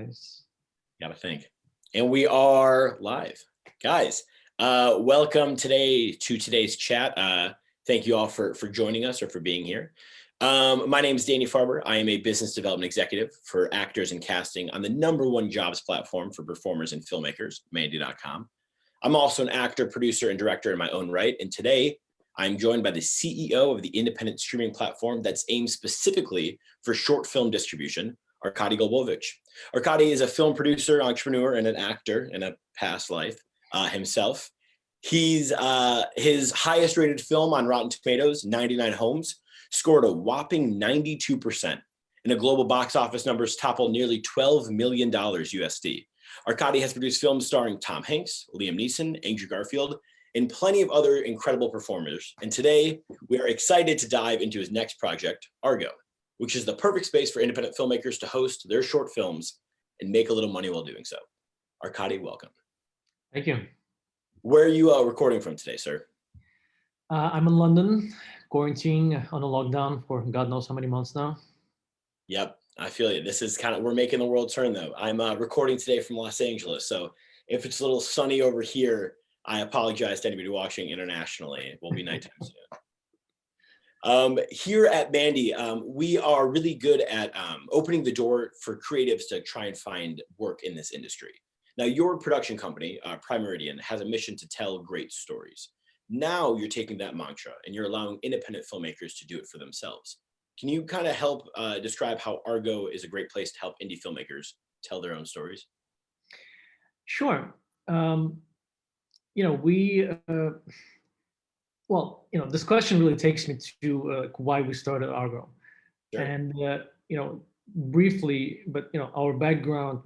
Monetise. Gotta think. And we are live. Guys, welcome to today's chat. Thank you all for joining us or for being here. My name is Danny Farber. I am a business development executive for actors and casting on the #1 jobs platform for performers and filmmakers, Mandy.com. I'm also an actor, producer, and director in my own right. And today, I'm joined by the CEO of the independent streaming platform that's aimed specifically for short film distribution, Arcadiy Golubovich. Arcadiy is a film producer, entrepreneur, and an actor in a past life himself. His highest rated film on Rotten Tomatoes, 99 Homes, scored a whopping 92%, and the global box office numbers toppled nearly $12 million USD. Arcadiy has produced films starring Tom Hanks, Liam Neeson, Andrew Garfield, and plenty of other incredible performers. And today, we are excited to dive into his next project, Argo, which is the perfect space for independent filmmakers to host their short films and make a little money while doing so. Arcadiy, welcome. Thank you. Where are you recording from today, sir? I'm in London, quarantining on a lockdown for God knows how many months now. Yep, I feel you. This is we're making the world turn though. I'm recording today from Los Angeles. So if it's a little sunny over here, I apologize to anybody watching internationally. It will be nighttime soon. Here at Mandy, we are really good at opening the door for creatives to try and find work in this industry. Now, your production company, Prime Meridian, has a mission to tell great stories. Now you're taking that mantra and you're allowing independent filmmakers to do it for themselves. Can you kind of help describe how Argo is a great place to help indie filmmakers tell their own stories? Sure. This question really takes me to why we started Argo. Sure. And, briefly, but,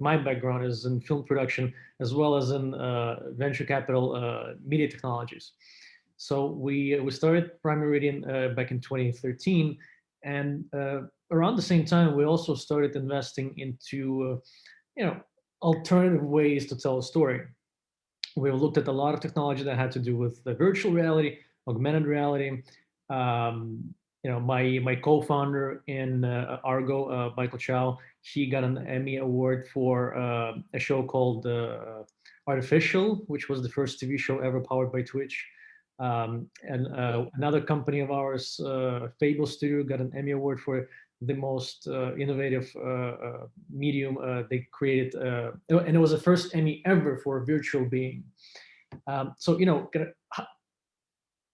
my background is in film production as well as in venture capital media technologies. So we started Prime Meridian back in 2013. And around the same time, we also started investing into, alternative ways to tell a story. We looked at a lot of technology that had to do with the virtual reality, augmented reality. My co-founder in Argo, Michael Chow, he got an Emmy Award for a show called Artificial, which was the first TV show ever powered by Twitch. Another company of ours, Fable Studio, got an Emmy Award for the most innovative medium they created, and it was the first Emmy ever for a virtual being.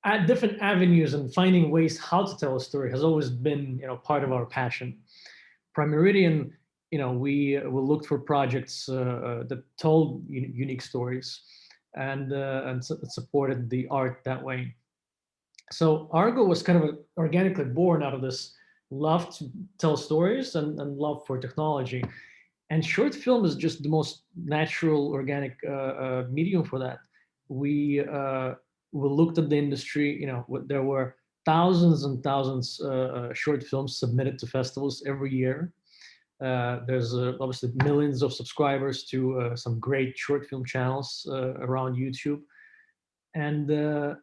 At different avenues and finding ways how to tell a story has always been, part of our passion. Prime Meridian, we looked for projects that told unique stories and supported the art that way. So Argo was kind of organically born out of this love to tell stories and love for technology. And short film is just the most natural, organic medium for that. We looked at the industry, there were thousands and thousands short films submitted to festivals every year. There's obviously millions of subscribers to some great short film channels around YouTube. And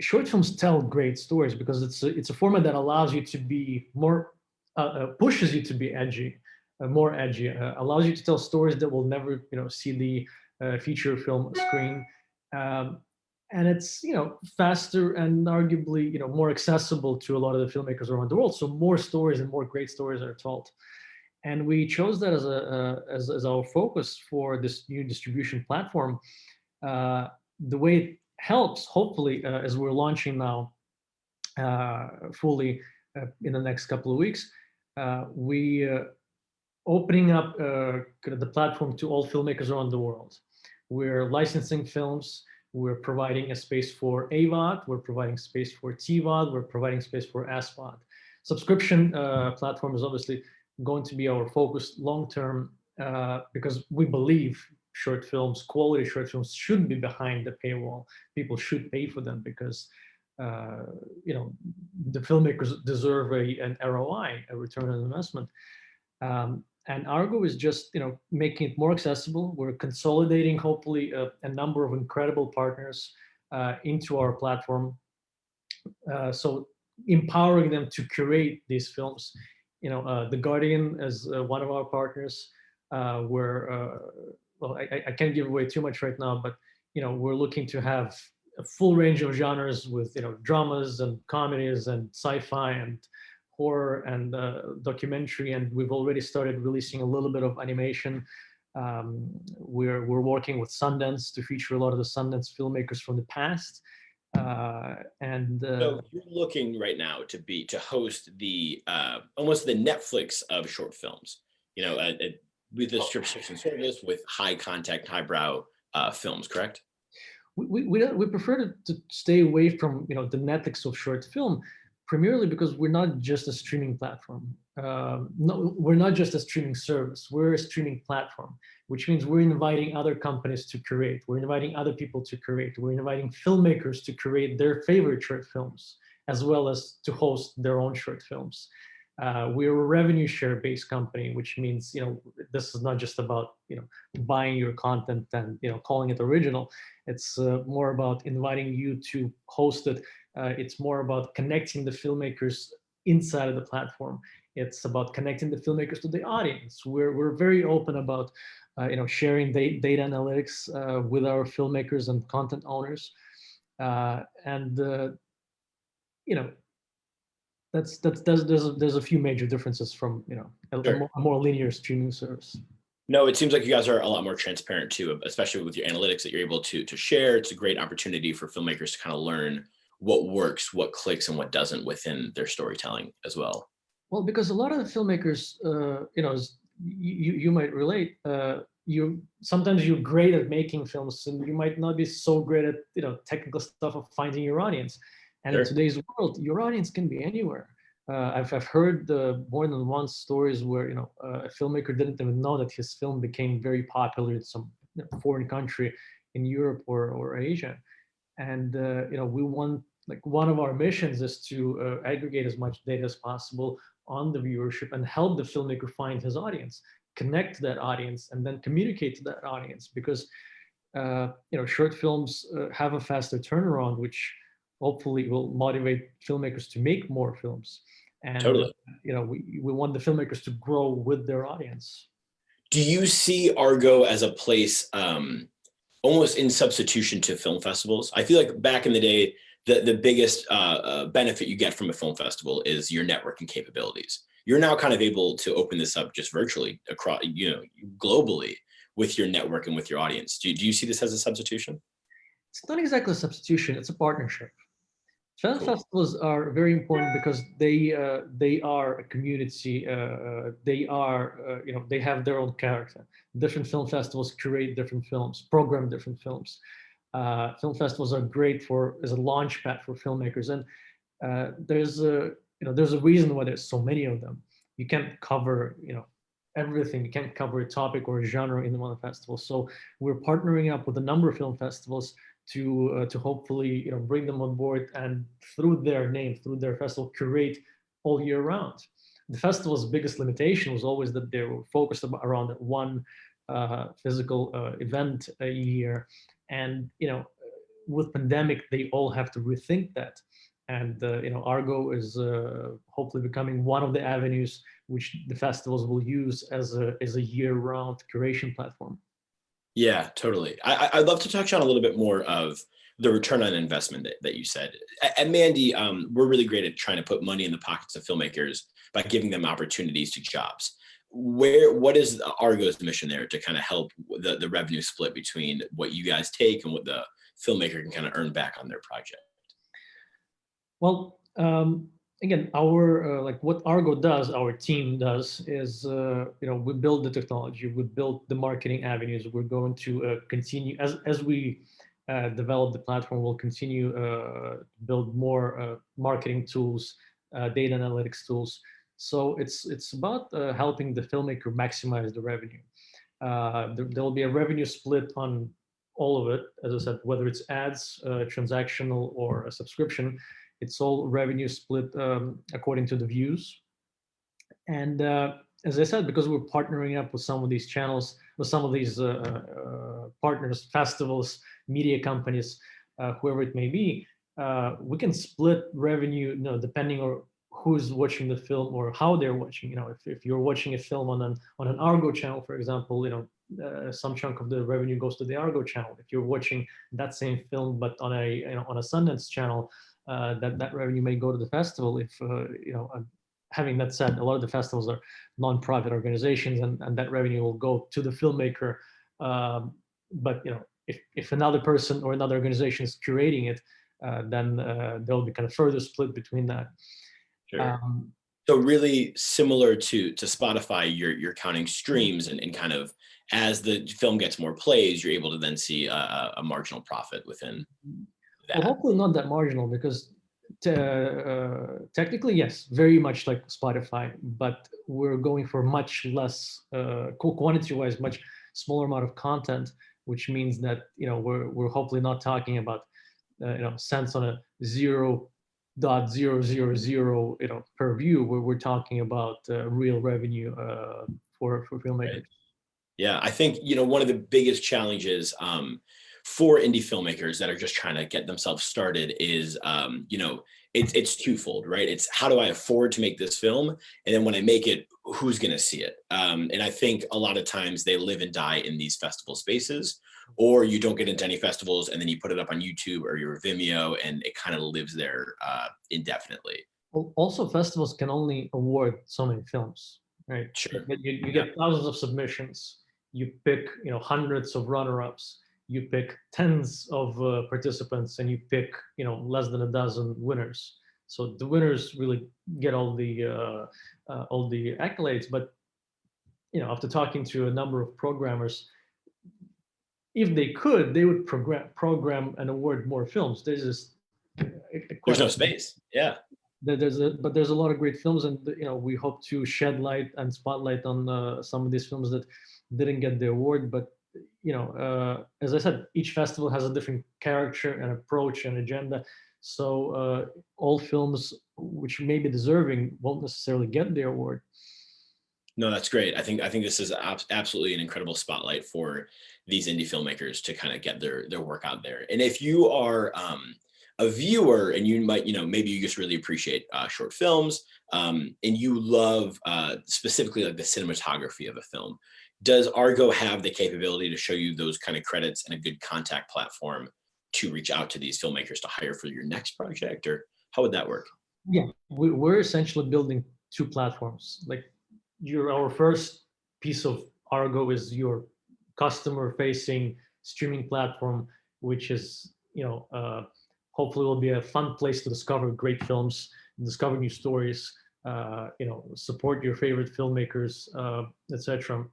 short films tell great stories because it's a format that allows you to be more, pushes you to be edgy, more edgy, allows you to tell stories that will never, see the feature film screen. And it's, faster and arguably, more accessible to a lot of the filmmakers around the world. So more stories and more great stories are told. And we chose that as our focus for this new distribution platform. The way it helps, hopefully, as we're launching now fully in the next couple of weeks, we opening up the platform to all filmmakers around the world. We're licensing films. We're providing a space for AVOD. We're providing space for TVOD. We're providing space for SVOD. Subscription platform is obviously going to be our focus long-term because we believe short films, quality short films should be behind the paywall. People should pay for them because, the filmmakers deserve an ROI, a return on investment. And Argo is just, making it more accessible. We're consolidating, hopefully, a number of incredible partners into our platform. So empowering them to curate these films. The Guardian is one of our partners. where well, I can't give away too much right now, but we're looking to have a full range of genres with dramas and comedies and sci-fi and horror and documentary, and we've already started releasing a little bit of animation. We're working with Sundance to feature a lot of the Sundance filmmakers from the past. So you're looking right now to host the almost the Netflix of short films, with the subscription service with high contact, highbrow films, correct? We prefer to stay away from the Netflix of short film, primarily because we're not just a streaming platform. No, we're not just a streaming service. We're a streaming platform, which means we're inviting other companies to create. We're inviting other people to create. We're inviting filmmakers to create their favorite short films, as well as to host their own short films. We're a revenue share based company, which means this is not just about buying your content and calling it original. It's more about inviting you to host it. It's more about connecting the filmmakers inside of the platform. It's about connecting the filmmakers to the audience. We're very open about sharing data analytics with our filmmakers and content owners, and there's a few major differences from Sure. a more linear streaming service. No, it seems like you guys are a lot more transparent too, especially with your analytics that you're able to share. It's a great opportunity for filmmakers to kind of learn what works, what clicks, and what doesn't within their storytelling as well. Well, because a lot of the filmmakers, you might relate. Sometimes you're great at making films, and you might not be so great at technical stuff of finding your audience. And Sure. in today's world, your audience can be anywhere. I've heard more than one stories where a filmmaker didn't even know that his film became very popular in some foreign country in Europe or Asia, and we want, like, one of our missions is to aggregate as much data as possible on the viewership and help the filmmaker find his audience, connect to that audience, and then communicate to that audience, because short films have a faster turnaround, which hopefully will motivate filmmakers to make more films. And Totally. we want the filmmakers to grow with their audience. Do you see Argo as a place almost in substitution to film festivals? I feel like back in the day, the biggest benefit you get from a film festival is your networking capabilities. You're now kind of able to open this up just virtually across, globally with your network and with your audience. Do you see this as a substitution? It's not exactly a substitution, it's a partnership. Film Cool. festivals are very important because they are a community. They are they have their own character. Different film festivals create different films, program different films. Film festivals are great as a launch pad for filmmakers, and there's a reason why there's so many of them. You can't cover everything. You can't cover a topic or a genre in one festival. So we're partnering up with a number of film festivals to hopefully bring them on board, and through their name, through their festival, curate all year round. The festival's biggest limitation was always that they were focused around one physical event a year, and with pandemic they all have to rethink that. And Argo is hopefully becoming one of the avenues which the festivals will use as a year-round curation platform. Yeah, totally. I'd love to touch on a little bit more of the return on investment that you said. At Mandy, we're really great at trying to put money in the pockets of filmmakers by giving them opportunities to jobs. What is Argo's mission there to kind of help the revenue split between what you guys take and what the filmmaker can kind of earn back on their project? Well, again, our like what Argo does, our team does, is we build the technology, we build the marketing avenues. We're going to continue as we develop the platform. We'll continue to build more marketing tools, data analytics tools. So it's about helping the filmmaker maximize the revenue. There'll be a revenue split on all of it, as I said, whether it's ads, transactional, or a subscription. It's all revenue split according to the views. And as I said, because we're partnering up with some of these channels, with some of these partners, festivals, media companies, whoever it may be, we can split revenue, depending on who's watching the film or how they're watching. You know, if you're watching a film on an Argo channel, for example, you know, some chunk of the revenue goes to the Argo channel. If you're watching that same film but on a, you know, on a Sundance channel, that revenue may go to the festival. If you know, having that said, a lot of the festivals are non-profit organizations, and that revenue will go to the filmmaker. But you know, if another person or another organization is curating it, then there'll be kind of further split between that. Sure. So really similar to Spotify, you're counting streams and kind of as the film gets more plays, you're able to then see a marginal profit within that. Well, hopefully not that marginal, because technically, yes, very much like Spotify, but we're going for much less quantity-wise, much smaller amount of content, which means that, you know, we're hopefully not talking about you know, cents on a 0.000, you know, per view, where we're talking about real revenue for filmmakers. Right. Yeah, I think, you know, one of the biggest challenges for indie filmmakers that are just trying to get themselves started is, you know, it's twofold, right? It's how do I afford to make this film? And then when I make it, who's going to see it? And I think a lot of times they live and die in these festival spaces, or you don't get into any festivals and then you put it up on YouTube or your Vimeo and it kind of lives there indefinitely. Well, also, festivals can only award so many films, right? Sure. You get thousands of submissions. You pick, you know, hundreds of runner-ups. You pick tens of participants, and you pick, you know, less than a dozen winners. So the winners really get all the accolades. But you know, after talking to a number of programmers, if they could, they would program and award more films. There's just There's no space. Yeah. there's a lot of great films, and you know, we hope to shed light and spotlight on some of these films that didn't get the award. But you know, as I said, each festival has a different character and approach and agenda. So all films which may be deserving won't necessarily get the award. No, that's great. I think this is absolutely an incredible spotlight for these indie filmmakers to kind of get their work out there. And if you are a viewer and you might, you know, maybe you just really appreciate short films and you love specifically like the cinematography of a film, does Argo have the capability to show you those kind of credits and a good contact platform to reach out to these filmmakers to hire for your next project, or how would that work? Yeah, we're essentially building two platforms. Like, our first piece of Argo is your customer-facing streaming platform, which is, you know, hopefully will be a fun place to discover great films, discover new stories, you know, support your favorite filmmakers, etc.,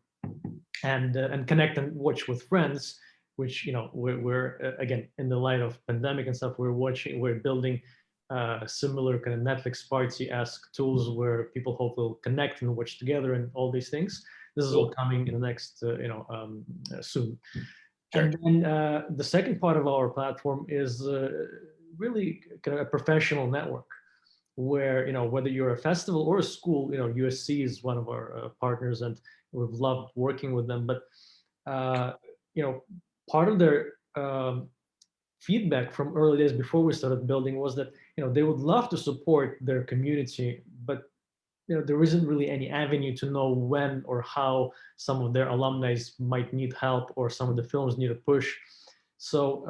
and connect and watch with friends. Which, you know, we're again, in the light of pandemic and stuff, we're building similar kind of Netflix party-esque tools where people hopefully will connect and watch together and all these things. This is all coming in the next, you know, soon. Sure. And then the second part of our platform is really kind of a professional network, where, you know, whether you're a festival or a school, you know, USC is one of our partners, and we've loved working with them. But you know, part of their feedback from early days before we started building was that, you know, they would love to support their community, but you know, there isn't really any avenue to know when or how some of their alumni might need help, or some of the films need a push. So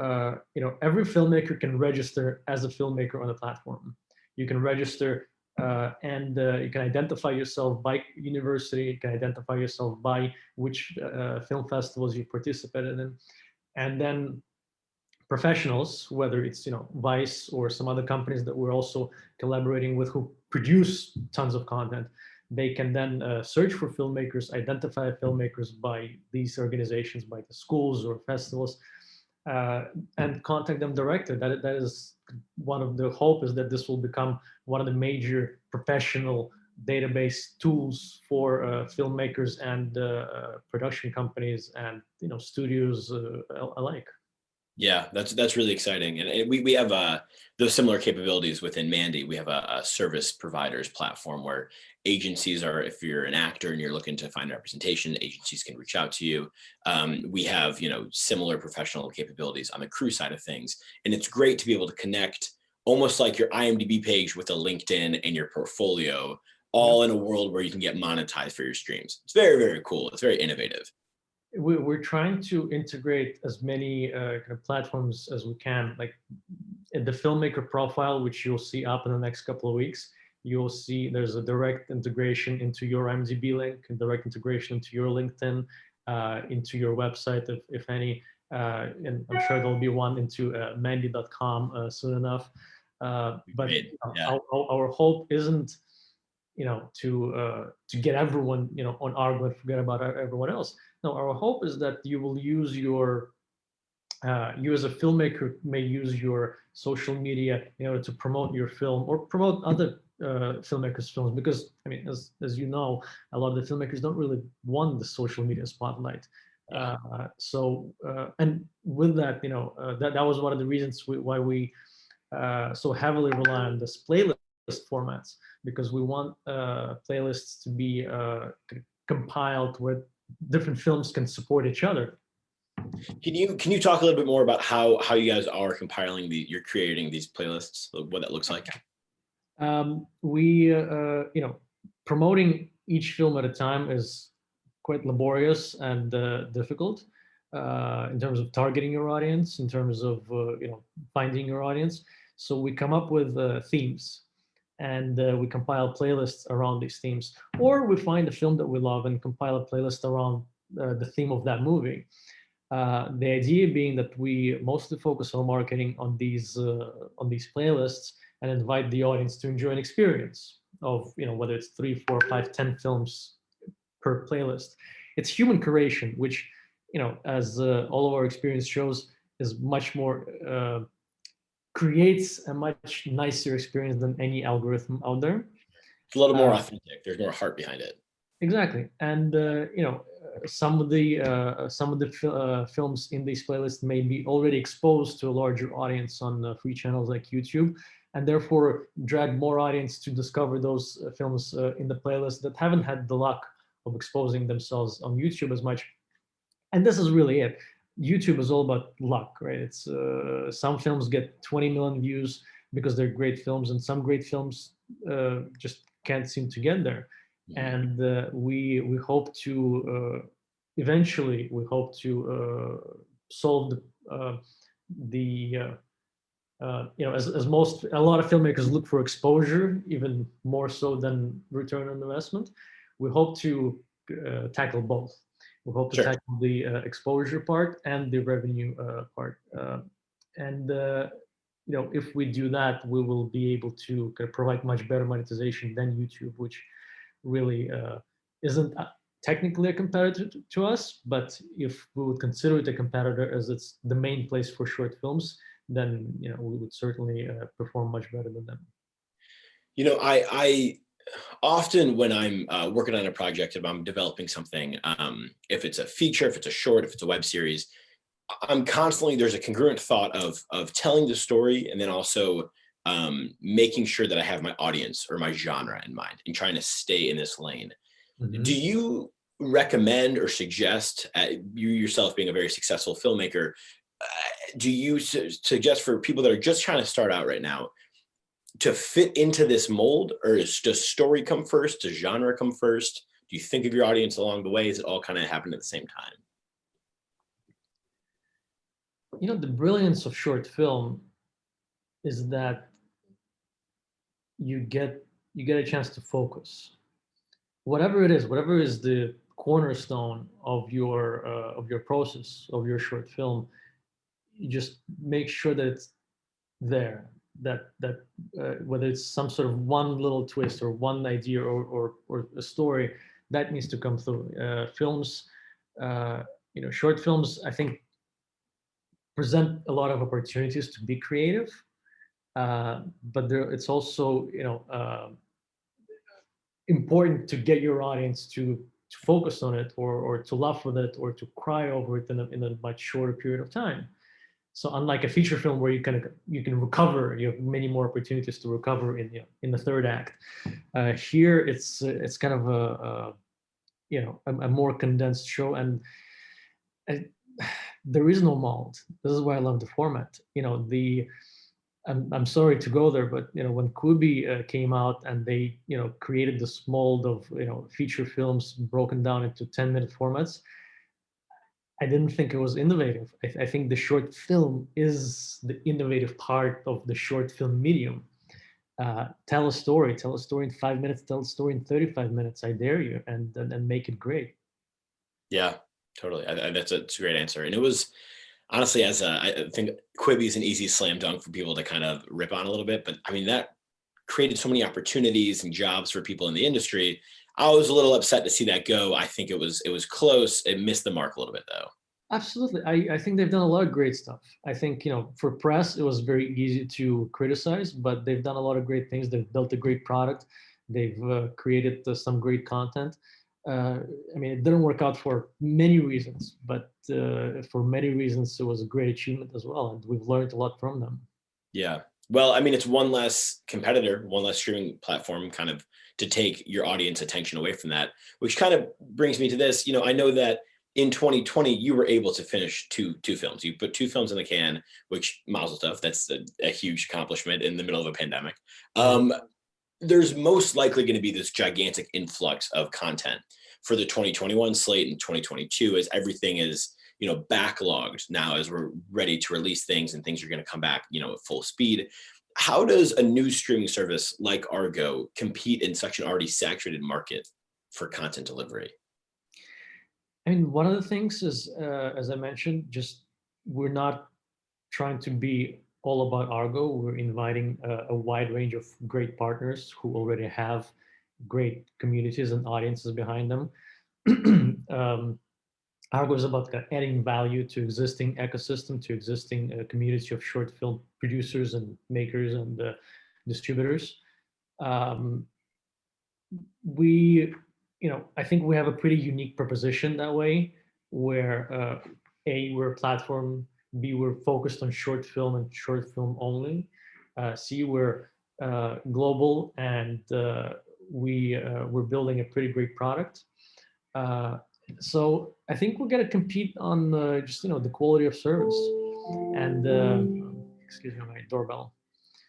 you know, every filmmaker can register as a filmmaker on the platform. You can register and you can identify yourself by university. You can identify yourself by which film festivals you participated in, and then professionals, whether it's, you know, Vice or some other companies that we're also collaborating with who produce tons of content, they can then search for filmmakers, identify filmmakers by these organizations, by the schools or festivals, and contact them directly. That is one of the hope, is that this will become one of the major professional database tools for filmmakers and production companies and, you know, studios alike. Yeah, that's really exciting, and we have those similar capabilities within Mandy. We have a service providers platform where agencies are, if you're an actor and you're looking to find representation, agencies can reach out to you. We have, you know, similar professional capabilities on the crew side of things, and it's great to be able to connect almost like your IMDb page with a LinkedIn and your portfolio, all in a world where you can get monetized for your streams. It's very, very cool. It's very innovative. We're trying to integrate as many kind of platforms as we can. Like in the filmmaker profile, which you'll see up in the next couple of weeks, you'll see there's a direct integration into your IMDb link, and direct integration into your LinkedIn, into your website, if any. And I'm sure there'll be one into mandy.com soon enough. But Yeah. our hope isn't, to get everyone, on Argo and forget about everyone else. No, our hope is that you will use you as a filmmaker may use your social media in order to promote your film or promote other filmmakers' films, because I mean, as you know, a lot of the filmmakers don't really want the social media spotlight. Yeah. And with that, that was one of the reasons why we so heavily rely on this playlist formats, because we want playlists to be compiled where different films can support each other. Can you talk a little bit more about how you guys are compiling you're creating these playlists, what that looks like? We promoting each film at a time is quite laborious and difficult in terms of targeting your audience, in terms of finding your audience. So we come up with themes, and we compile playlists around these themes, or we find a film that we love and compile a playlist around the theme of that movie. The idea being that we mostly focus our marketing on these playlists and invite the audience to enjoy an experience of whether it's 3, 4, 5, 10 films per playlist. It's human curation, which as all of our experience shows, is much more creates a much nicer experience than any algorithm out there. It's a little more authentic. There's more heart behind it. Exactly, and some of the films in these playlists may be already exposed to a larger audience on free channels like YouTube, and therefore drag more audience to discover those films in the playlist that haven't had the luck of exposing themselves on YouTube as much. And this is really it. YouTube is all about luck, right? It's some films get 20 million views because they're great films, and some great films just can't seem to get there. And we hope to eventually solve as a lot of filmmakers look for exposure even more so than return on investment. We hope to tackle both. We hope to tackle the exposure part and the revenue part. If we do that, we will be able to provide much better monetization than YouTube, which really isn't technically a competitor to us. But if we would consider it a competitor, as it's the main place for short films, then we would certainly perform much better than them. I often when I'm working on a project, if I'm developing something, if it's a feature, if it's a short, if it's a web series, I'm constantly, there's a congruent thought of telling the story, and then also making sure that I have my audience or my genre in mind and trying to stay in this lane. Mm-hmm. Do you recommend or suggest, you yourself being a very successful filmmaker, do you suggest for people that are just trying to start out right now to fit into this mold, or does story come first? Does genre come first? Do you think of your audience along the way? Is it all kind of happen at the same time? The brilliance of short film is that you get a chance to focus. Whatever it is, whatever is the cornerstone of your process of your short film, you just make sure that it's there. That whether it's some sort of one little twist or one idea or a story that needs to come through. Films, short films, I think, present a lot of opportunities to be creative, but it's also important to get your audience to focus on it or to laugh with it or to cry over it in a much shorter period of time. So unlike a feature film where you can recover, you have many more opportunities to recover in the third act. Here it's kind of a more condensed show, and there is no mold. This is why I love the format. I'm sorry to go there, but when Quibi came out and they created this mold of feature films broken down into 10-minute formats, I didn't think it was innovative. I think the short film is the innovative part of the short film medium. Tell a story in 5 minutes, tell a story in 35 minutes. I dare you, and make it great. Yeah, totally. That's a great answer. And it was honestly, I think Quibi is an easy slam dunk for people to kind of rip on a little bit, but I mean, that created so many opportunities and jobs for people in the industry. I was a little upset to see that go. I think it was close. It missed the mark a little bit though. Absolutely. I think they've done a lot of great stuff. I think, for press, it was very easy to criticize, but they've done a lot of great things. They've built a great product. They've created some great content. I mean, it didn't work out for many reasons, but for many reasons, it was a great achievement as well. And we've learned a lot from them. Yeah. Well, I mean, it's one less competitor, one less streaming platform kind of to take your audience attention away from that, which kind of brings me to this. I know that in 2020, you were able to finish two films. You put 2 films in the can, which mazel tov, that's a huge accomplishment in the middle of a pandemic. There's most likely going to be this gigantic influx of content for the 2021 slate and 2022 as everything is backlogged now as we're ready to release things and things are going to come back at full speed. How does a new streaming service like Argo compete in such an already saturated market for content delivery? I mean, one of the things is, as I mentioned, just we're not trying to be all about Argo. We're inviting a wide range of great partners who already have great communities and audiences behind them. Argo is about adding value to existing ecosystem, to existing community of short film producers and makers and distributors. We, I think we have a pretty unique proposition that way, where A, we're a platform, B, we're focused on short film and short film only. C, we're global, and we're building a pretty great product. So I think we're gonna compete on just the quality of service. And excuse me, my doorbell.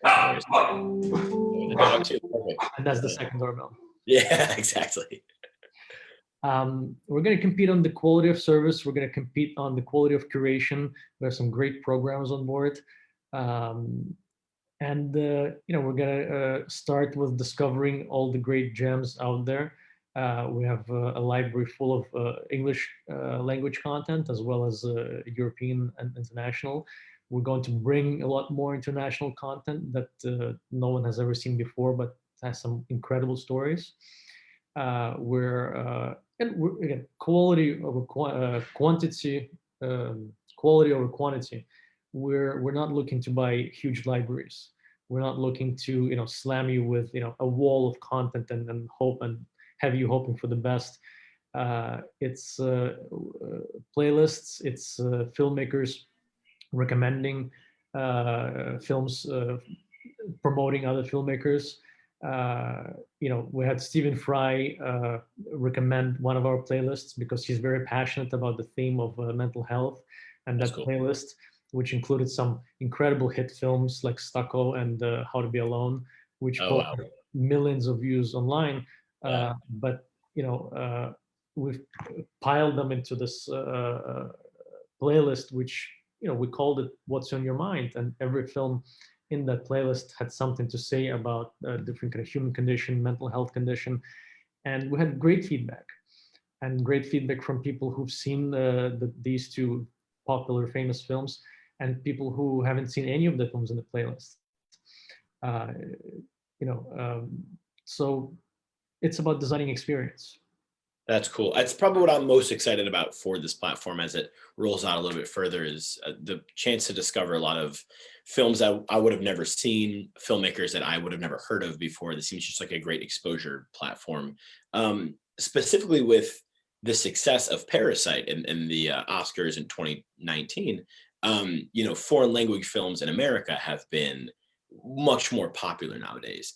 The dog too. Perfect. And that's the second doorbell. Yeah, exactly. We're going to compete on the quality of service. We're going to compete on the quality of curation. We have some great programs on board. And we're going to start with discovering all the great gems out there. We have a library full of English language content, as well as European and international. We're going to bring a lot more international content that no one has ever seen before, but has some incredible stories. We're again, quality over quantity, quality over quantity. We're not looking to buy huge libraries. We're not looking to slam you with a wall of content and hope and have you hoping for the best. It's playlists. It's filmmakers recommending films, promoting other filmmakers. We had Stephen Fry recommend one of our playlists because he's very passionate about the theme of mental health, and that playlist, which included some incredible hit films like Stucco and How to Be Alone, which got millions of views online. But we've piled them into this playlist, which we called it "What's on Your Mind," and every film in that playlist had something to say about different kind of human condition, mental health condition. And we had great feedback from people who've seen these two popular, famous films, and people who haven't seen any of the films in the playlist. So it's about designing experience. That's cool. That's probably what I'm most excited about for this platform as it rolls out a little bit further is the chance to discover a lot of films that I would have never seen, filmmakers that I would have never heard of before. This seems just like a great exposure platform. Specifically with the success of Parasite and the Oscars in 2019, foreign language films in America have been much more popular nowadays.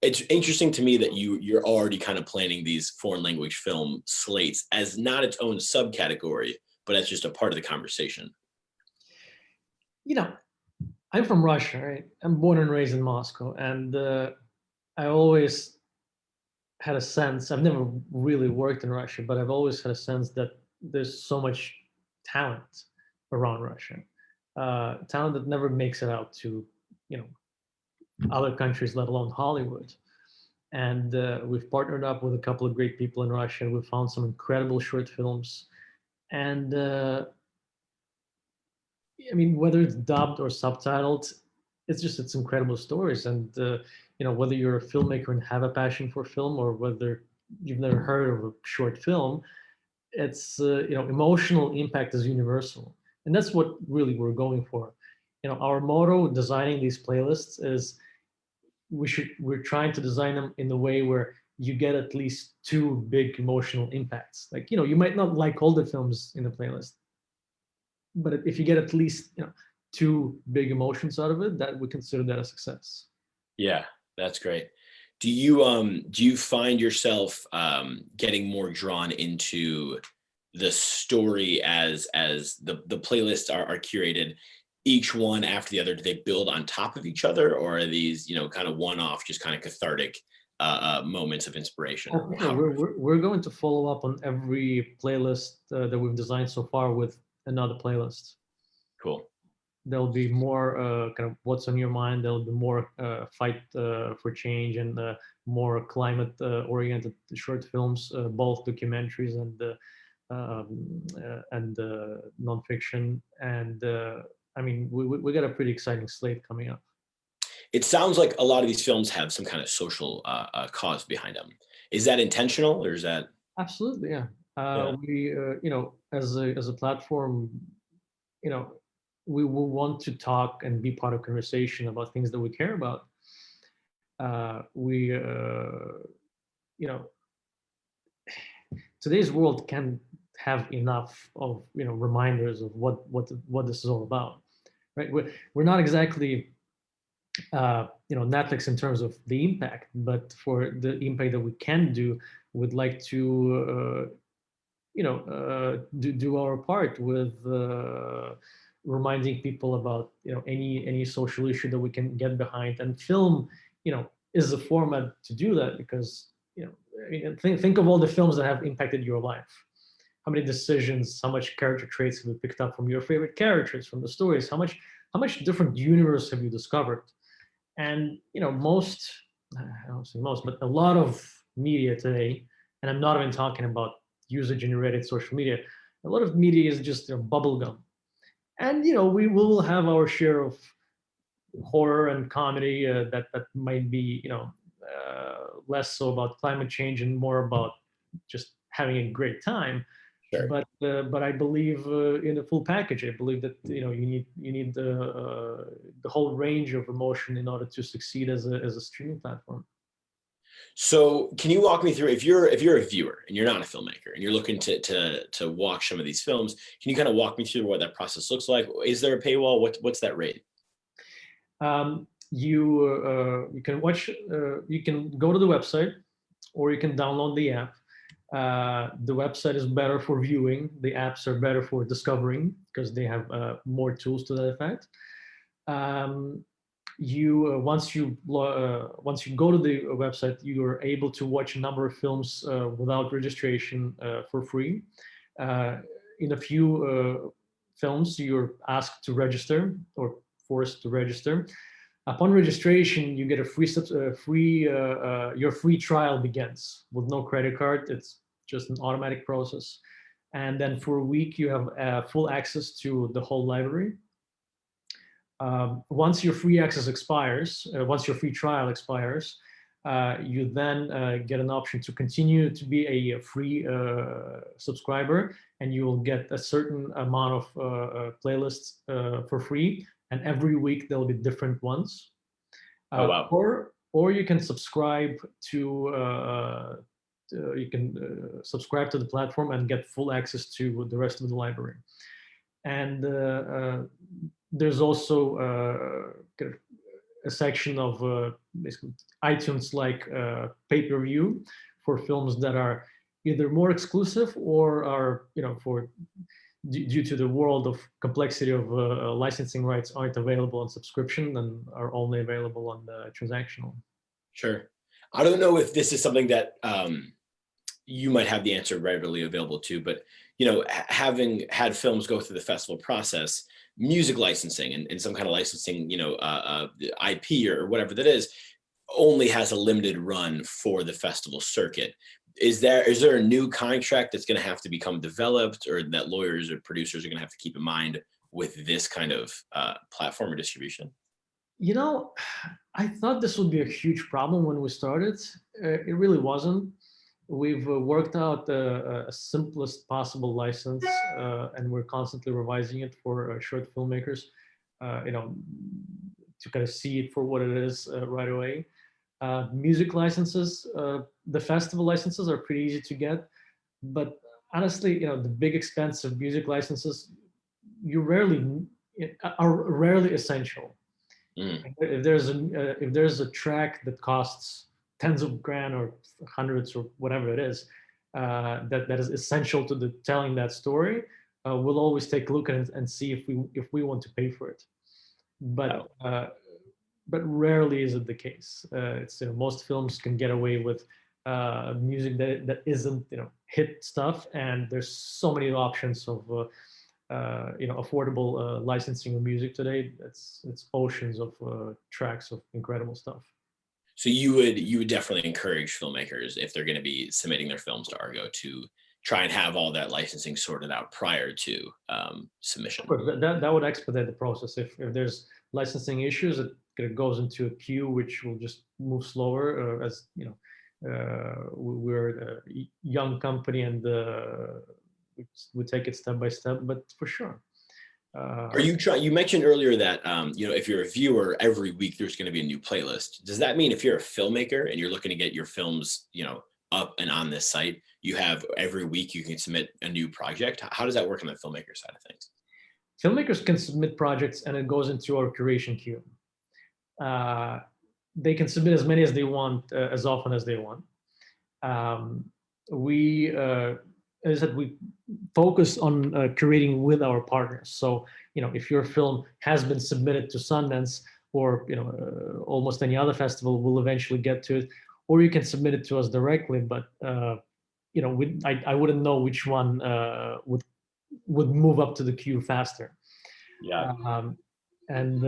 It's interesting to me that you're already kind of planning these foreign language film slates as not its own subcategory, but as just a part of the conversation. I'm from Russia, right? I'm born and raised in Moscow, and I always had a sense. I've never really worked in Russia, but I've always had a sense that there's so much talent around Russia, talent that never makes it out to, you know, other countries, let alone Hollywood. And we've partnered up with a couple of great people in Russia. We've found some incredible short films, and I mean, whether it's dubbed or subtitled, it's incredible stories. And whether you're a filmmaker and have a passion for film, or whether you've never heard of a short film, it's emotional impact is universal, and that's what really we're going for. Our motto designing these playlists is we're trying to design them in a way where you get at least two big emotional impacts. Like, you might not like all the films in the playlist, but if you get at least two big emotions out of it, that we consider that a success. Yeah, that's great. Do you find yourself getting more drawn into the story as the playlists are curated, each one after the other? Do they build on top of each other, or are these kind of one-off, just kind of cathartic moments of inspiration? We're going to follow up on every playlist that we've designed so far with another playlist. Cool. There'll be more kind of what's on your mind. There'll be more fight for change, and more climate oriented short films, both documentaries and nonfiction. And I mean, we got a pretty exciting slate coming up. It sounds like a lot of these films have some kind of social cause behind them. Is that intentional, or is that? Absolutely, yeah. Yeah. We, as a platform, we will want to talk and be part of conversation about things that we care about. Today's world can have enough of reminders of what this is all about, right? We're not exactly Netflix in terms of the impact, but for the impact that we can do, we'd like to do our part with reminding people about any social issue that we can get behind. And film is the format to do that, because I mean, think of all the films that have impacted your life. How many decisions, how much character traits have you picked up from your favorite characters, from the stories? How much different universe have you discovered? And most, I don't say most, but a lot of media today, and I'm not even talking about user-generated social media. A lot of media is just bubble gum, and we will have our share of horror and comedy that might be less so about climate change and more about just having a great time. Sure. But I believe in the full package. I believe that you need the whole range of emotion in order to succeed as a streaming platform. So can you walk me through, if you're a viewer and you're not a filmmaker and you're looking to watch some of these films, can you kind of walk me through what that process looks like? Is there a paywall? What's that rate? You can watch. You can go to the website, or you can download the app. The website is better for viewing. The apps are better for discovering, because they have more tools to that effect. Once you go to the website, you are able to watch a number of films without registration for free. In a few films, you're asked to register or forced to register. Upon registration, you get your free trial begins with no credit card. It's just an automatic process. And then for a week, you have full access to the whole library. Once your free access expires, once your free trial expires, you then get an option to continue to be a free subscriber, and you will get a certain amount of playlists for free. And every week there'll be different ones. Oh, wow. Or you can subscribe to subscribe to the platform and get full access to the rest of the library. And there's also a section of basically iTunes like pay-per-view for films that are either more exclusive or are for due to the world of complexity of licensing rights aren't available on subscription and are only available on the transactional. Sure. I don't know if this is something that you might have the answer readily available to, but having had films go through the festival process, music licensing and some kind of licensing, IP or whatever that is, only has a limited run for the festival circuit. Is there a new contract that's going to have to become developed, or that lawyers or producers are going to have to keep in mind with this kind of platform or distribution? I thought this would be a huge problem when we started. It really wasn't. We've worked out a simplest possible license, and we're constantly revising it for short filmmakers, to kind of see it for what it is right away. Music licenses, the festival licenses are pretty easy to get, but honestly, the big expensive music licenses are rarely essential. If there's a track that costs tens of grand or hundreds or whatever it is, that is essential to the telling that story, we'll always take a look at it and see if we want to pay for it. But rarely is it the case. It's most films can get away with music that isn't hit stuff, and there's so many options of affordable licensing of music today. It's oceans of tracks of incredible stuff. So you would definitely encourage filmmakers, if they're going to be submitting their films to Argo, to try and have all that licensing sorted out prior to submission. Of course, that would expedite the process. If there's licensing issues, it goes into a queue, which will just move slower. As we're a young company, and we take it step by step. But for sure. Are you trying? You mentioned earlier that if you're a viewer, every week there's going to be a new playlist. Does that mean if you're a filmmaker and you're looking to get your films, up and on this site, you have every week you can submit a new project? How does that work on the filmmaker side of things? Filmmakers can submit projects, and it goes into our curation queue. They can submit as many as they want, as often as they want. As I said, we focus on curating with our partners. So, if your film has been submitted to Sundance, or almost any other festival, we'll eventually get to it, or you can submit it to us directly. But I wouldn't know which one would move up to the queue faster. Yeah. And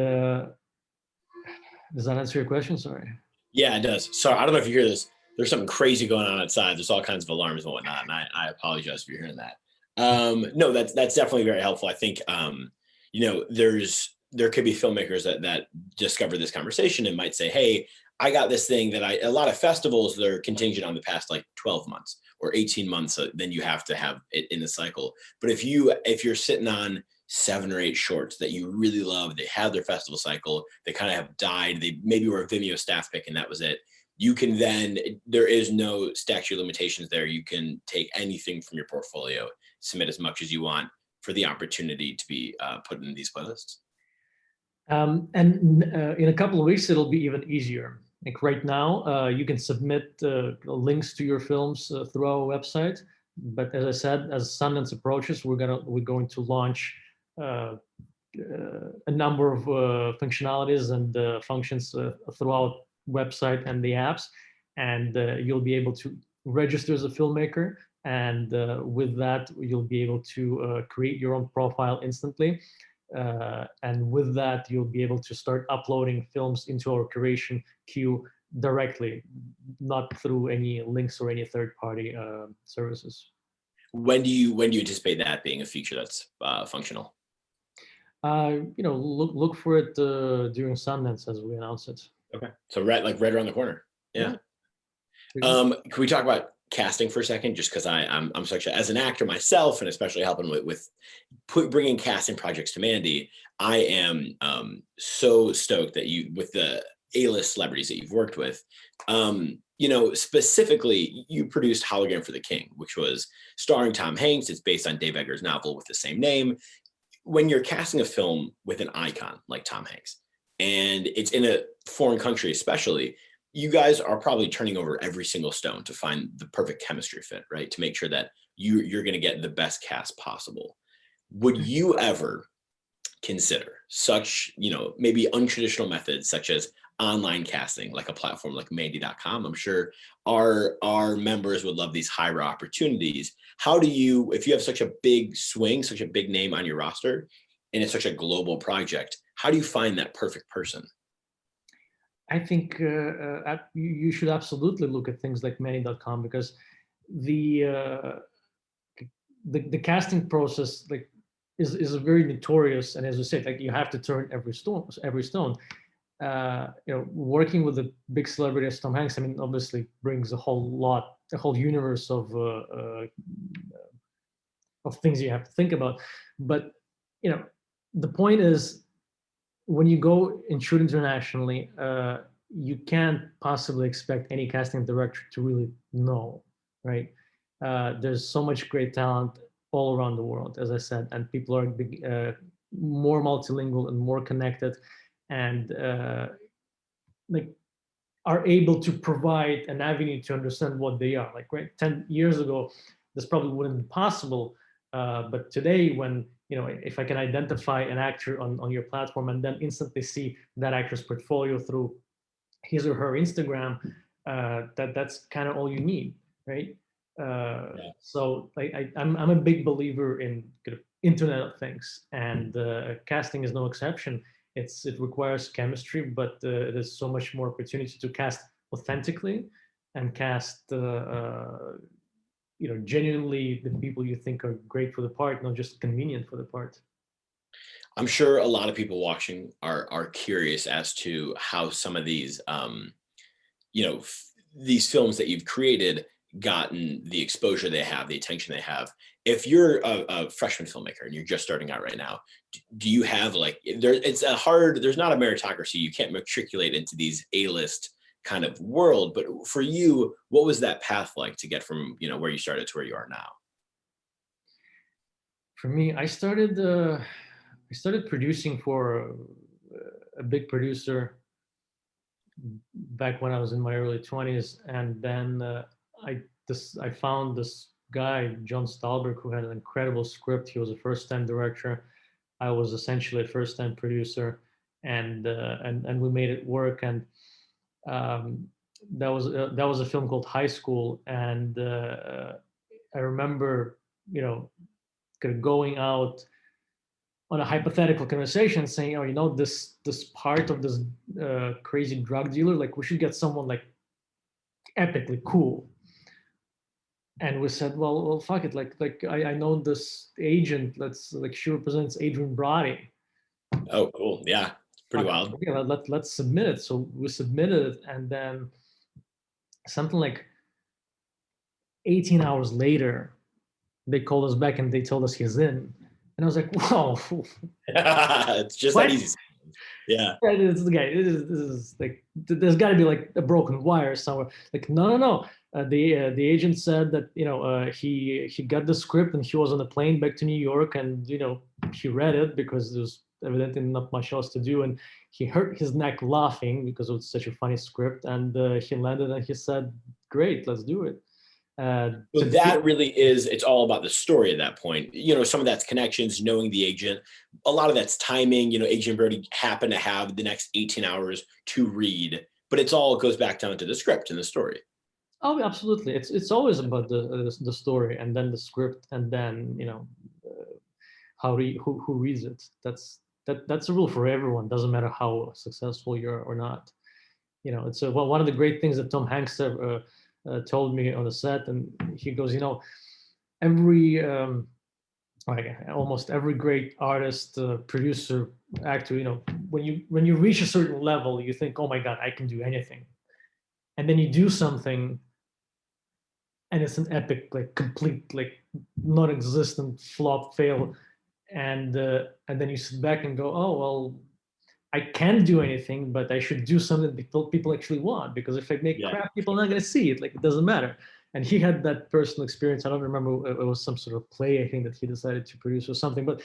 does that answer your question? Sorry. Yeah, it does. Sorry, I don't know if you hear this. There's something crazy going on outside. There's all kinds of alarms and whatnot, and I apologize if you're hearing that. No, that's definitely very helpful. I think there could be filmmakers that discover this conversation and might say, hey, I got this thing that a lot of festivals, they're contingent on the past like 12 months or 18 months. So then you have to have it in the cycle. But if you're sitting on 7 or 8 shorts that you really love, they have their festival cycle, they kind of have died, they maybe were a Vimeo staff pick and that was it. You can then, there is no statute of limitations there. You can take anything from your portfolio, submit as much as you want for the opportunity to be put in these playlists. And in a couple of weeks, it'll be even easier. Like right now, you can submit links to your films through our website. But as I said, as Sundance approaches, we're going to launch a number of functionalities and functions throughout website and the apps, and you'll be able to register as a filmmaker, and with that you'll be able to create your own profile instantly, and with that you'll be able to start uploading films into our curation queue directly, not through any links or any third-party services. When do you anticipate that being a feature that's functional? Look for it during Sundance as we announce it. Okay, so right around the corner. Yeah. Can we talk about casting for a second? Just because I'm such as an actor myself, and especially helping with bringing casting projects to Mandy, I am so stoked that with the A-list celebrities that you've worked with, specifically you produced Hologram for the King, which was starring Tom Hanks. It's based on Dave Eggers' novel with the same name. When you're casting a film with an icon like Tom Hanks, and it's in a foreign country especially, you guys are probably turning over every single stone to find the perfect chemistry fit, right? To make sure that you're going to get the best cast possible. would you ever consider such, maybe untraditional methods such as online casting, like a platform like Mandy.com? I'm sure our members would love these higher opportunities. How do you, if you have such a big swing, such a big name on your roster, and it's such a global project, how do you find that perfect person? I think you should absolutely look at things like Mandy.com, because the the casting process is very notorious, and as you said, like you have to turn every stone. Working with a big celebrity as Tom Hanks, I mean, obviously brings a whole universe of things you have to think about. But the point is, when you go and shoot internationally, you can't possibly expect any casting director to really know, right? There's so much great talent all around the world, as I said, and people are more multilingual and more connected, and are able to provide an avenue to understand what they are. Like, right, 10 years ago, this probably wouldn't be possible. But today, when if I can identify an actor on your platform and then instantly see that actor's portfolio through his or her Instagram, that's kind of all you need, right? So I'm a big believer in kind of Internet of Things, and casting is no exception. It requires chemistry, but there's so much more opportunity to cast authentically and cast genuinely the people you think are great for the part, not just convenient for the part. I'm sure a lot of people watching are curious as to how some of these these films that you've created gotten the exposure they have, the attention they have. If you're a freshman filmmaker and you're just starting out right now, do you have there's not a meritocracy. You can't matriculate into these A-list kind of world, but for you, what was that path like to get from where you started to where you are now? For me, I started producing for a big producer back when I was in my early 20s, and then I found this guy, John Stahlberg, who had an incredible script. He was a first-time director. I was essentially a first-time producer, and we made it work. And that was a film called High School, and I remember kind of going out on a hypothetical conversation saying, oh, this part of this crazy drug dealer, like we should get someone like epically cool. And we said, well, fuck it. Like I know this agent. She represents Adrian Brody. Oh, cool. Yeah, pretty wild. Yeah, let's submit it. So we submitted it, and then something like 18 hours later, they called us back and they told us he's in. And I was like, whoa. It's just what? That easy. Yeah. This is like, there's got to be like a broken wire somewhere. Like, no. The agent said that he got the script and he was on a plane back to New York, and he read it because there's evidently not much else to do, and he hurt his neck laughing because it was such a funny script, and he landed and he said, "Great, let's do it." So that really is, it's all about the story at that point. Some of that's connections, knowing the agent. A lot of that's timing. Agent Brody happened to have the next 18 hours to read, but it goes back down to the script and the story. Oh, absolutely. It's always about the story, and then the script, and then who reads it. That's a rule for everyone. Doesn't matter how successful you're or not. It's one of the great things that Tom Hanks told me on the set, and he goes, every almost every great artist, producer, actor, when you reach a certain level, you think, oh my God, I can do anything, and then you do something, and it's an epic, like complete, like non-existent flop fail, and then you sit back and go, oh well, I can't do anything, but I should do something that people actually want, because if I make crap, people are not going to see it. Like, it doesn't matter. And he had that personal experience. I don't remember, it was some sort of play, I think, that he decided to produce or something. But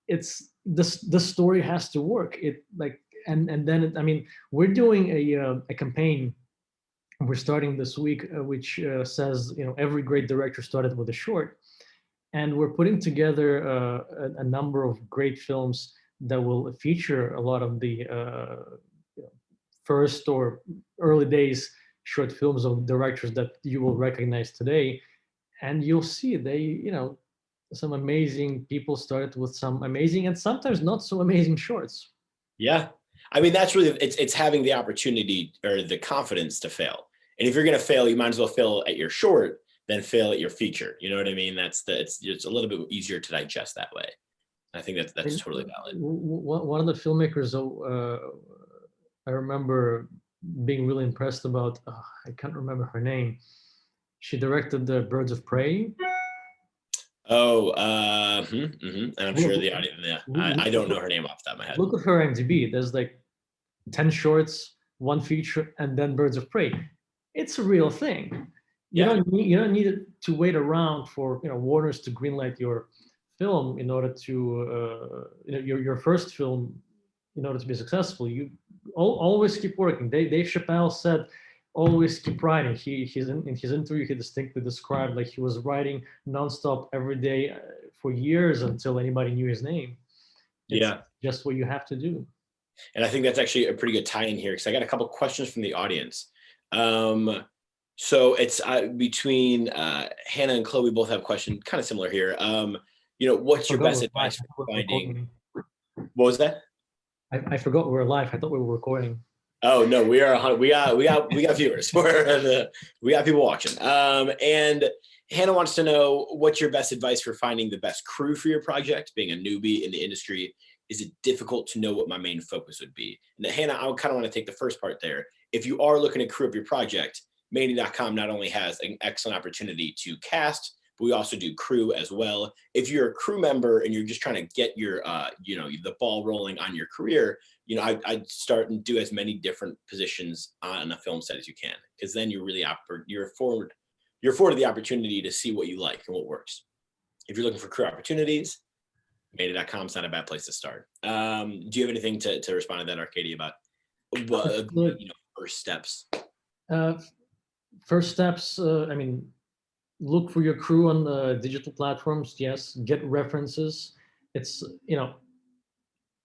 it's the story has to work. And then I mean, we're doing a campaign. We're starting this week, which says every great director started with a short. And we're putting together a number of great films that will feature a lot of the first or early days short films of directors that you will recognize today. And you'll see some amazing people started with some amazing and sometimes not so amazing shorts. Yeah. I mean, that's really, it's having the opportunity or the confidence to fail. And if you're going to fail, you might as well fail at your short than fail at your feature. You know what I mean? It's a little bit easier to digest that way. I think that's totally valid. One of the filmmakers I remember being really impressed about, I can't remember her name. She directed the Birds of Prey. Oh, and I'm sure the audience, I don't know her name off the top of my head. Look at her IMDb. There's like 10 shorts, one feature, and then Birds of Prey. It's a real thing. You don't need to wait around for Warner's to greenlight your film in order to your first film in order to be successful. You always keep working. Dave Chappelle said, always keep writing. In his interview, he distinctly described like he was writing nonstop every day for years until anybody knew his name. It's just what you have to do. And I think that's actually a pretty good tie-in here because I got a couple questions from the audience. So it's between Hannah and Chloe both have a question kind of similar here. What's your best advice for finding? What was that? I forgot we were live. I thought we were recording. Oh no, we are. We got viewers. We got people watching. And Hannah wants to know what's your best advice for finding the best crew for your project. Being a newbie in the industry, is it difficult to know what my main focus would be? And Hannah, I kind of want to take the first part there. If you are looking to crew up your project, Mandy.com not only has an excellent opportunity to cast, but we also do crew as well. If you're a crew member and you're just trying to get your, the ball rolling on your career, I'd start and do as many different positions on a film set as you can, because then you're really you're afforded the opportunity to see what you like and what works. If you're looking for career opportunities, Mandy.com is not a bad place to start. Do you have anything to respond to that, Arcadiy, about first steps? First steps, look for your crew on the digital platforms. Yes, get references. It's,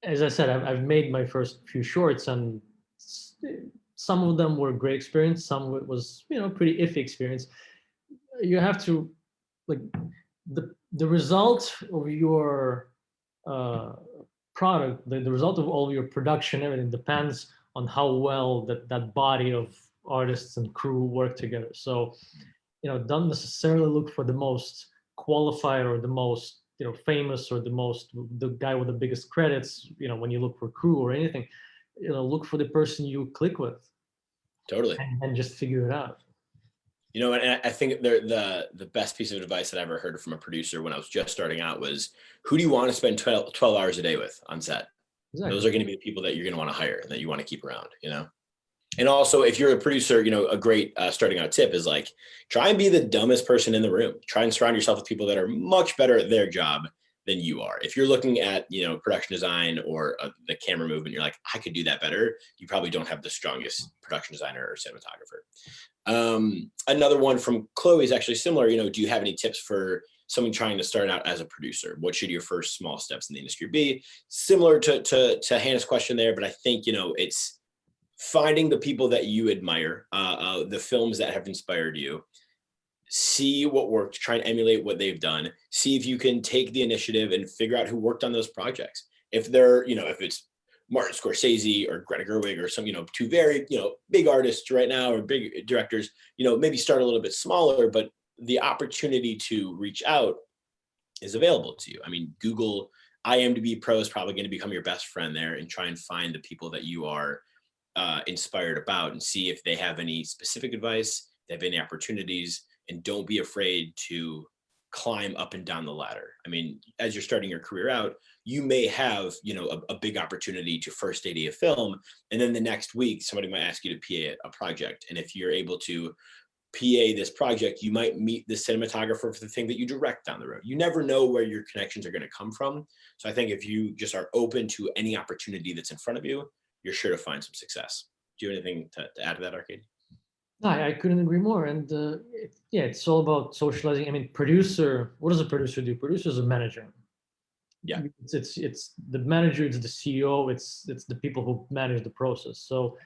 as I said, I've made my first few shorts, and some of them were great experience. Some of it was, pretty iffy experience. You have to, like, the result of your product, the result of all your production, everything depends on how well that body of artists and crew work together. So, don't necessarily look for the most qualified or the most famous or the guy with the biggest credits. When you look for crew or anything, look for the person you click with. Totally. And just figure it out. And I think the best piece of advice that I ever heard from a producer when I was just starting out was, who do you want to spend 12 hours a day with on set? Exactly. Those are going to be the people that you're going to want to hire and that you want to keep around, And also, if you're a producer, a great starting out tip is like, try and be the dumbest person in the room. Try and surround yourself with people that are much better at their job than you are. If you're looking at, production design or the camera movement, you're like, I could do that better. You probably don't have the strongest production designer or cinematographer. Another one from Chloe is actually similar. Do you have any tips for someone trying to start out as a producer? What should your first small steps in the industry be? Similar to Hannah's question there, but I think, it's finding the people that you admire, the films that have inspired you, see what worked, try and emulate what they've done, see if you can take the initiative and figure out who worked on those projects. If they're, if it's Martin Scorsese or Greta Gerwig or some, two very, big artists right now or big directors, maybe start a little bit smaller, but the opportunity to reach out is available to you. I mean, Google IMDb Pro is probably going to become your best friend there, and try and find the people that you are inspired about and see if they have any specific advice, they have any opportunities, and don't be afraid to climb up and down the ladder. I mean, as you're starting your career out, you may have, a big opportunity to first AD a film, and then the next week somebody might ask you to PA a project. And if you're able to PA this project, you might meet the cinematographer for the thing that you direct down the road. You never know where your connections are going to come from. So I think if you just are open to any opportunity that's in front of you, you're sure to find some success. Do you have anything to add to that, Arcadiy? I couldn't agree more. And yeah, it's all about socializing. I mean, producer, what does a producer do? Producer is a manager. Yeah. It's the manager, it's the CEO, it's the people who manage the process. So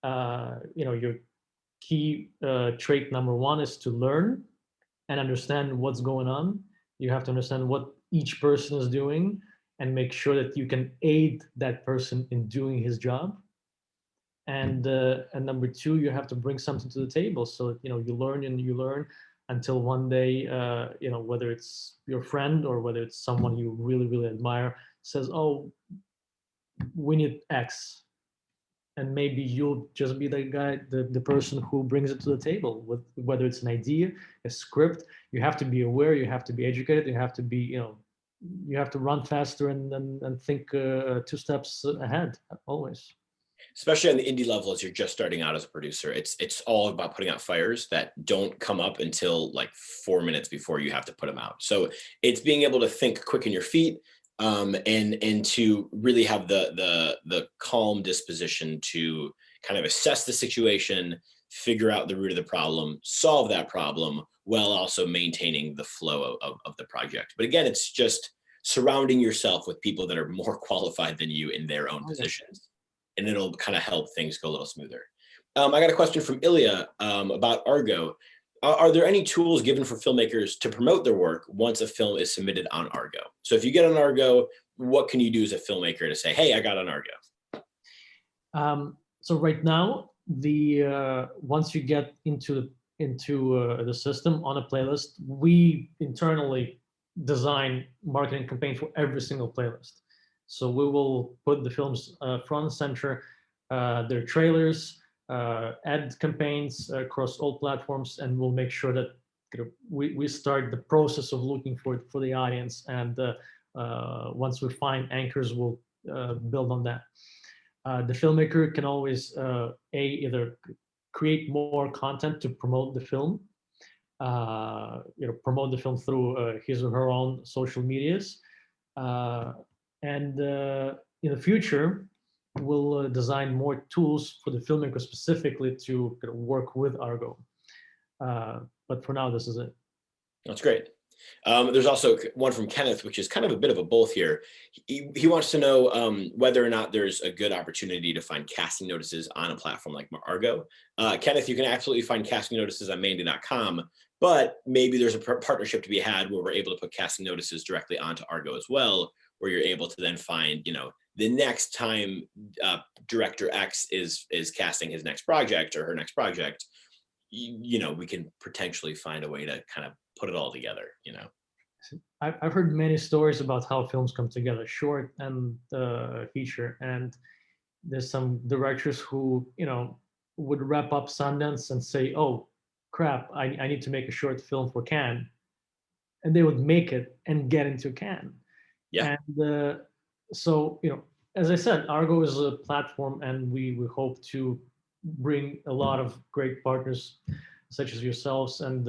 your key trait number one is to learn and understand what's going on. You have to understand what each person is doing and make sure that you can aid that person in doing his job. And number two, you have to bring something to the table. So you learn and you learn until one day, whether it's your friend or whether it's someone you really really admire says, "Oh, we need X," and maybe you'll just be the guy, the person who brings it to the table. With whether it's an idea, a script, you have to be aware, you have to be educated, you have to be, you have to run faster and think two steps ahead always. Especially on the indie level, as you're just starting out as a producer, it's all about putting out fires that don't come up until like 4 minutes before you have to put them out. So it's being able to think quick in your feet, and to really have the calm disposition to kind of assess the situation, figure out the root of the problem, solve that problem, while also maintaining the flow of the project. But again, it's just surrounding yourself with people that are more qualified than you in their own Oh, yeah. positions, and it'll kind of help things go a little smoother. I got a question from Ilya about Argo. Are there any tools given for filmmakers to promote their work once a film is submitted on Argo? So if you get on Argo, what can you do as a filmmaker to say, hey, I got on Argo? So right now, the once you get into the system on a playlist, we internally design marketing campaign for every single playlist. So we will put the films front and center, their trailers, ad campaigns across all platforms, and we'll make sure that we start the process of looking for the audience. And once we find anchors, we'll build on that. The filmmaker can always either create more content to promote the film, promote the film through his or her own social medias, uh, and in the future, we'll design more tools for the filmmaker specifically to work with Argo. But for now, this is it. That's great. There's also one from Kenneth, which is kind of a bit of a both here. He wants to know whether or not there's a good opportunity to find casting notices on a platform like Argo. Kenneth, you can absolutely find casting notices on Mandy.com, but maybe there's a partnership to be had where we're able to put casting notices directly onto Argo as well, where you're able to then find, the next time director X is casting his next project or her next project, we can potentially find a way to kind of put it all together. I've heard many stories about how films come together, short and feature, and there's some directors who would wrap up Sundance and say, "Oh, crap, I need to make a short film for Cannes," and they would make it and get into Cannes. Yeah. And so as I said, Argo is a platform, and we hope to bring a lot of great partners, such as yourselves and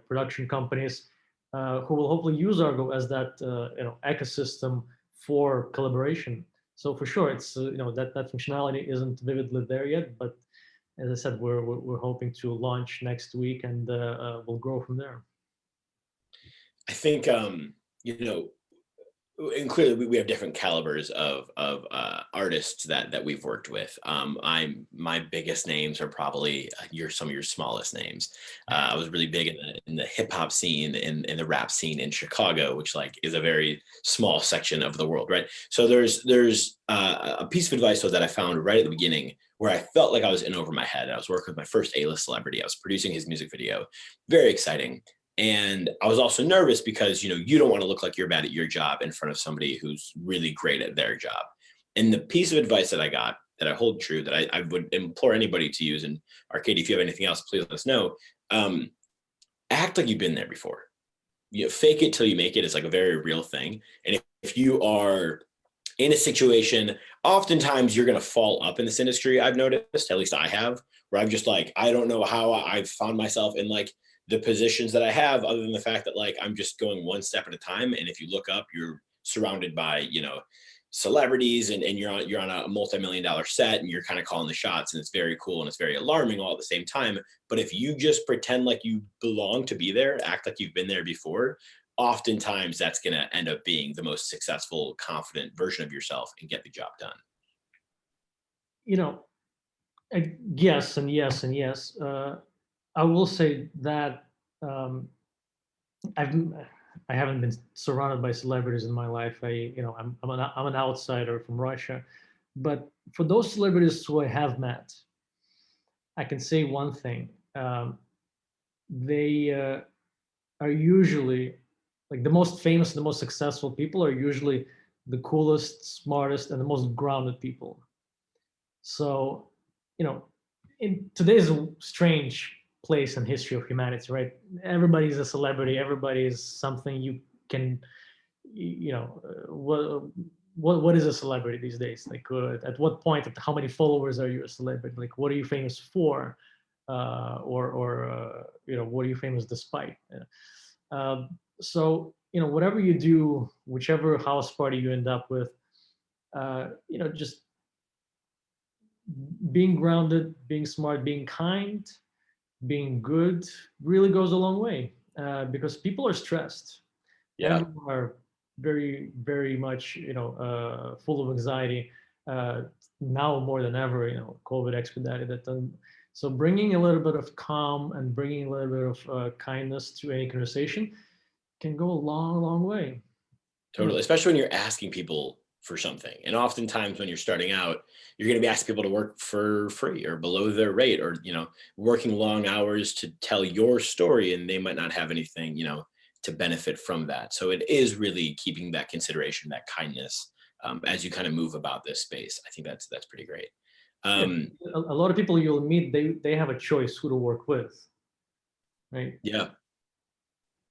production companies, who will hopefully use Argo as that ecosystem for collaboration. So for sure, it's that functionality isn't vividly there yet, but as I said, we're hoping to launch next week, and we'll grow from there. I think and clearly we have different calibers of artists that we've worked with. My biggest names are probably some of your smallest names. I was really big in the hip hop scene, in the rap scene in Chicago, which is a very small section of the world, right? So there's a piece of advice that I found right at the beginning where I felt like I was in over my head. I was working with my first A-list celebrity. I was producing his music video, very exciting. And I was also nervous because, you don't want to look like you're bad at your job in front of somebody who's really great at their job. And the piece of advice that I got that I hold true, that I would implore anybody to use, and Arcadiy, if you have anything else, please let us know. Act like you've been there before. Fake it till you make it is a very real thing. And if you are in a situation, oftentimes you're going to fall up in this industry. I've noticed, at least I have, where I'm just I don't know how I've found myself in the positions that I have, other than the fact that I'm just going one step at a time. And if you look up, you're surrounded by, celebrities, and you're on a multi-million-dollar set, and you're kind of calling the shots, and it's very cool and it's very alarming all at the same time. But if you just pretend like you belong to be there, act like you've been there before, oftentimes that's going to end up being the most successful, confident version of yourself and get the job done. Yes and yes and yes. I will say that I haven't been surrounded by celebrities in my life. I'm an outsider from Russia, but for those celebrities who I have met, I can say one thing: they are usually, like, the most famous, the most successful people are usually the coolest, smartest, and the most grounded people. So, in today's strange place in history of humanity, right? Everybody's a celebrity. Everybody is something you can, what is a celebrity these days? Like, at what point, at how many followers are you a celebrity? Like, what are you famous for? Or what are you famous despite? So, whatever you do, whichever house party you end up with, just being grounded, being smart, being kind, being good really goes a long way, because people are stressed. Yeah. People are very, very much, full of anxiety. Now more than ever, COVID expedited it. And so bringing a little bit of calm and bringing a little bit of kindness to any conversation can go a long, long way. Totally. Especially when you're asking people for something. And oftentimes when you're starting out, you're going to be asking people to work for free or below their rate, or, working long hours to tell your story, and they might not have anything, to benefit from that. So it is really keeping that consideration, that kindness, as you kind of move about this space. I think that's pretty great. A lot of people you'll meet, they have a choice who to work with, right? Yeah.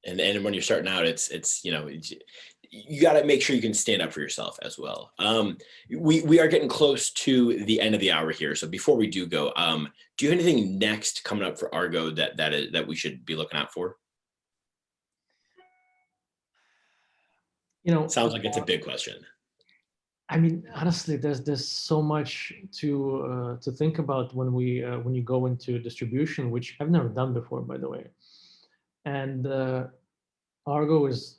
And when you're starting out, it's you got to make sure you can stand up for yourself as well. We are getting close to the end of the hour here. So before we do go, do you have anything next coming up for Argo that we should be looking out for? Sounds like it's a big question. I mean, honestly, there's so much to think about when you go into distribution, which I've never done before, by the way. And Argo is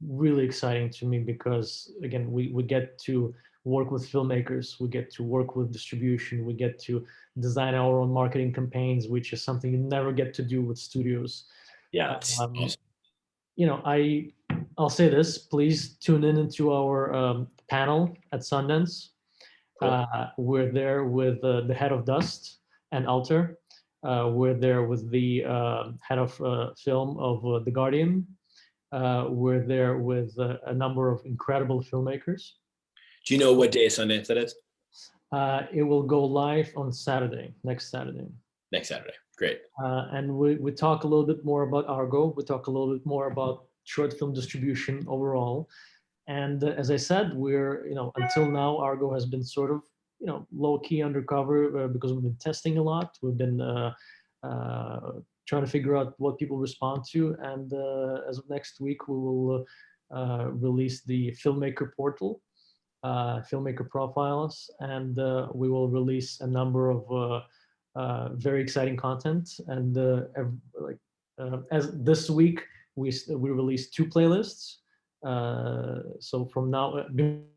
really exciting to me because, again, we get to work with filmmakers, we get to work with distribution, we get to design our own marketing campaigns, which is something you never get to do with studios. Yeah, awesome. I'll say this: please tune into our panel at Sundance. Cool. We're there with the head of Dust and Alter. We're there with the head of film of The Guardian. We're there with a number of incredible filmmakers. Do you know what day of Sundance that is? It will go live on Saturday, next Saturday. Next Saturday. Great. And we talk a little bit more about Argo. We talk a little bit more about short film distribution overall. And as I said, we're, until now, Argo has been sort of, low key undercover because we've been testing a lot. We've been trying to figure out what people respond to. And as of next week, we will release the filmmaker portal, filmmaker profiles, and we will release a number of very exciting content. And as this week, we released 2 playlists. So from now,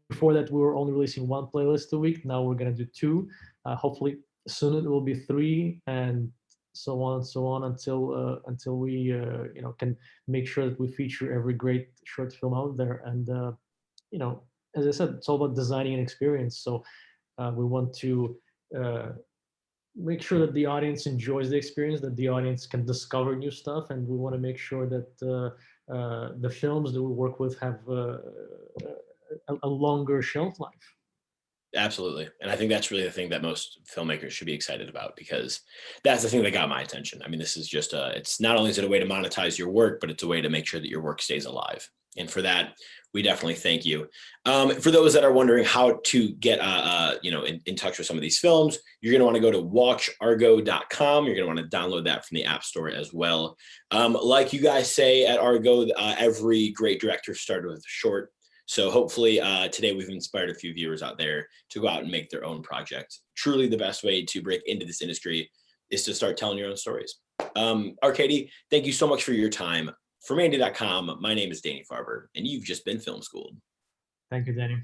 before that, we were only releasing 1 playlist a week. Now we're going to do 2. Hopefully soon it will be 3, and so on and so on until we can make sure that we feature every great short film out there. And as I said, it's all about designing an experience. So we want to make sure that the audience enjoys the experience, that the audience can discover new stuff, and we want to make sure that the films that we work with have a longer shelf life. Absolutely. And I think that's really the thing that most filmmakers should be excited about, because that's the thing that got my attention. I mean, this is just it's not only is it a way to monetize your work, but it's a way to make sure that your work stays alive. And for that, we definitely thank you. For those that are wondering how to get in touch with some of these films, you're going to want to go to watchargo.com. You're going to want to download that from the App Store as well. Like you guys say at Argo, every great director started with a short. So hopefully today we've inspired a few viewers out there to go out and make their own project. Truly the best way to break into this industry is to start telling your own stories. Arcadiy, thank you so much for your time. For Mandy.com, my name is Danny Farber, and you've just been film schooled. Thank you, Danny.